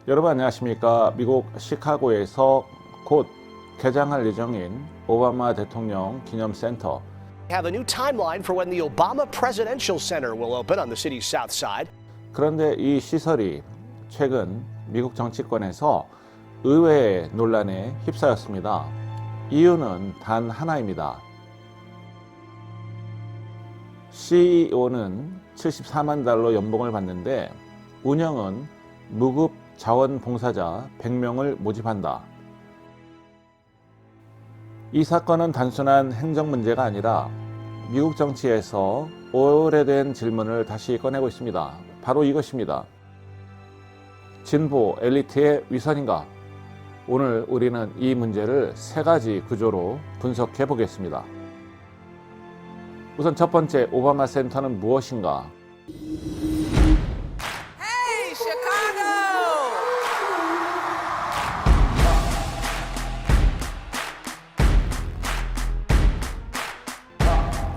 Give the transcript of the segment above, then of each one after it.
여러분 안녕하십니까. 미국 시카고에서 곧 개장할 예정인 오바마 대통령 기념센터, Have a new timeline for when the Obama Presidential Center will open on the city's south side. 그런데 이 시설이 최근 미국 정치권에서 의외의 논란에 휩싸였습니다. 이유는 단 하나입니다. CEO는 74만 달러 연봉을 받는데 운영은 무급 자원봉사자 100명을 모집한다. 이 사건은 단순한 행정 문제가 아니라 미국 정치에서 오래된 질문을 다시 꺼내고 있습니다. 바로 이것입니다. 진보 엘리트의 위선인가? 오늘 우리는 이 문제를 세 가지 구조로 분석해 보겠습니다. 우선 첫 번째, 오바마 센터는 무엇인가? Hey, Chicago!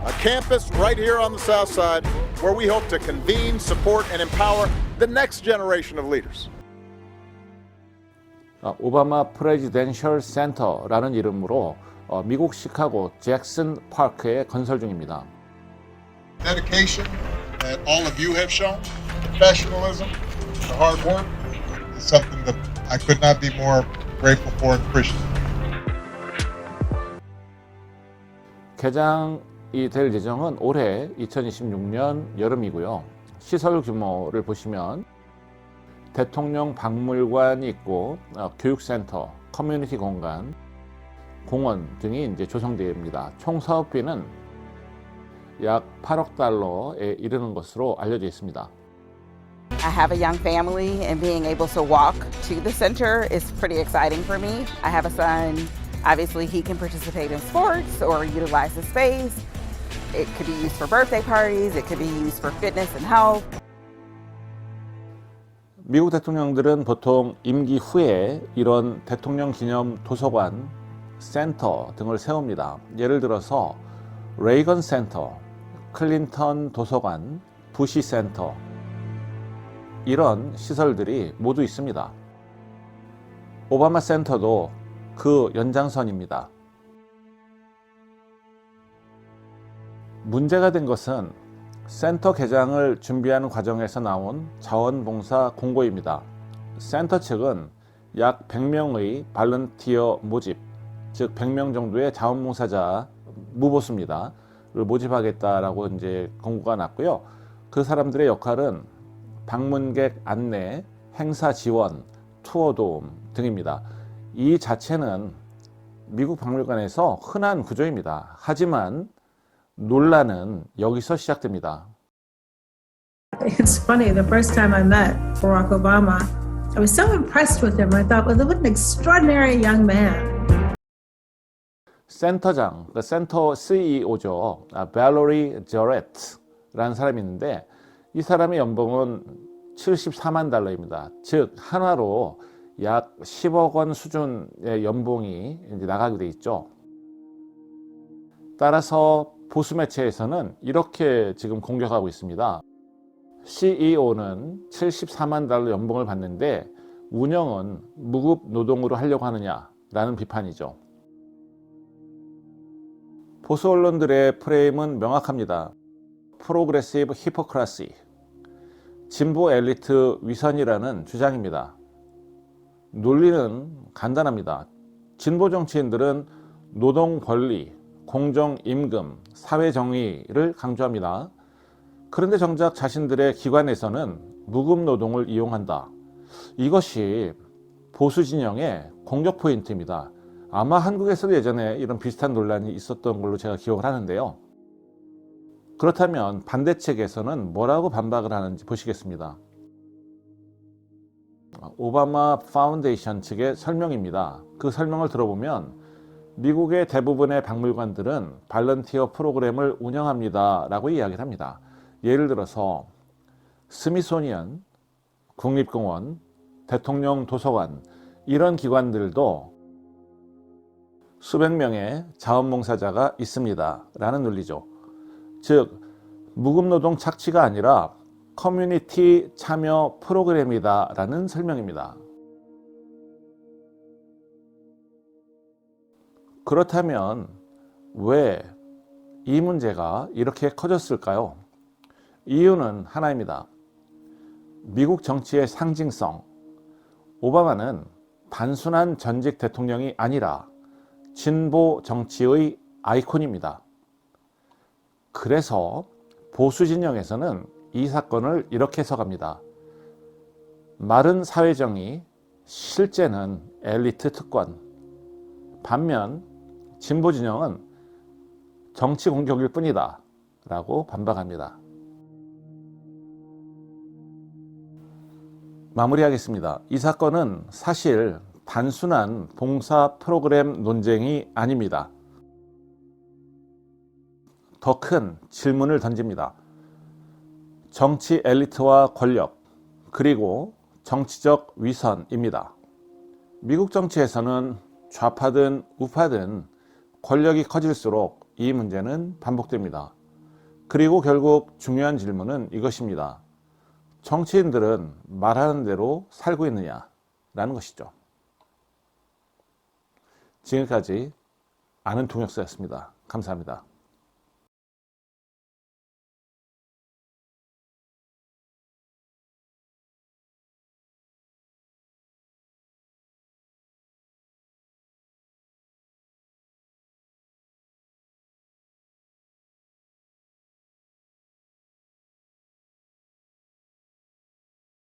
A campus right here on the south side where we hope to convene, support, and empower the next generation of leaders. 오바마 프레지덴셜 센터라는 이름으로 미국 시카고 잭슨 파크에 건설 중입니다. Dedication that all of you have shown, professionalism, the hard work is something that I could not be more grateful for and appreciative. 개장이 될 예정은 올해 2026년 여름이고요. 시설 규모를 보시면 대통령 박물관이 있고 교육센터, 커뮤니티 공간, 공원 등이 이제 조성됩니다. 총 사업비는 약 8억 달러에 이르는 것으로 알려져 있습니다. I have a young family and being able to walk to the center is pretty exciting for me. I have a son. Obviously, he can participate in sports or utilize the space. It could be used for birthday parties. It could be used for fitness and health. 미국 대통령들은 보통 임기 후에 이런 대통령 기념 도서관, 센터 등을 세웁니다. 예를 들어서 레이건 센터, 클린턴 도서관, 부시 센터, 이런 시설들이 모두 있습니다. 오바마 센터도 그 연장선입니다. 문제가 된 것은 센터 개장을 준비하는 과정에서 나온 자원봉사 공고입니다. 센터 측은 약 100명의 발런티어 모집, 즉 100명 정도의 자원봉사자 무보수입니다. 를 모집하겠다라고 이제 공고가 났고요. 그 사람들의 역할은 방문객 안내, 행사 지원, 투어 도움 등입니다. 이 자체는 미국 박물관에서 흔한 구조입니다. 하지만 논란은 여기서 시작됩니다. It's funny, the first time I met Barack Obama, I was so impressed with him. I thought, well, what an extraordinary young man. 센터장, 그 센터 CEO죠. 밸러리 저레트라는 사람이 있는데 이 사람의 연봉은 74만 달러입니다. 즉 한화로 약 10억 원 수준의 연봉이 이제 나가게 돼 있죠. 따라서 보수 매체에서는 이렇게 지금 공격하고 있습니다. CEO는 74만 달러 연봉을 받는데 운영은 무급 노동으로 하려고 하느냐라는 비판이죠. 보수 언론들의 프레임은 명확합니다. 프로그레시브 히포크라시, 진보 엘리트 위선이라는 주장입니다. 논리는 간단합니다. 진보 정치인들은 노동 권리, 공정 임금, 사회 정의를 강조합니다. 그런데 정작 자신들의 기관에서는 무급 노동을 이용한다. 이것이 보수 진영의 공격 포인트입니다. 아마 한국에서도 예전에 이런 비슷한 논란이 있었던 걸로 제가 기억을 하는데요. 그렇다면 반대 측에서는 뭐라고 반박을 하는지 보시겠습니다. 오바마 파운데이션 측의 설명입니다. 그 설명을 들어보면 미국의 대부분의 박물관들은 발런티어 프로그램을 운영합니다 라고 이야기를 합니다. 예를 들어서 스미소니언, 국립공원, 대통령 도서관, 이런 기관들도 수백 명의 자원봉사자가 있습니다 라는 논리죠. 즉 무급노동 착취가 아니라 커뮤니티 참여 프로그램이다 라는 설명입니다. 그렇다면 왜 이 문제가 이렇게 커졌을까요? 이유는 하나입니다. 미국 정치의 상징성. 오바마는 단순한 전직 대통령이 아니라 진보 정치의 아이콘입니다. 그래서 보수 진영에서는 이 사건을 이렇게 해석합니다. 마른 사회정의, 실제는 엘리트 특권. 반면 진보 진영은 정치 공격일 뿐이다 라고 반박합니다. 마무리하겠습니다. 이 사건은 사실 단순한 봉사 프로그램 논쟁이 아닙니다. 더 큰 질문을 던집니다. 정치 엘리트와 권력, 그리고 정치적 위선입니다. 미국 정치에서는 좌파든 우파든 권력이 커질수록 이 문제는 반복됩니다. 그리고 결국 중요한 질문은 이것입니다. 정치인들은 말하는 대로 살고 있느냐라는 것이죠. 지금까지 아는 통역사였습니다. 감사합니다.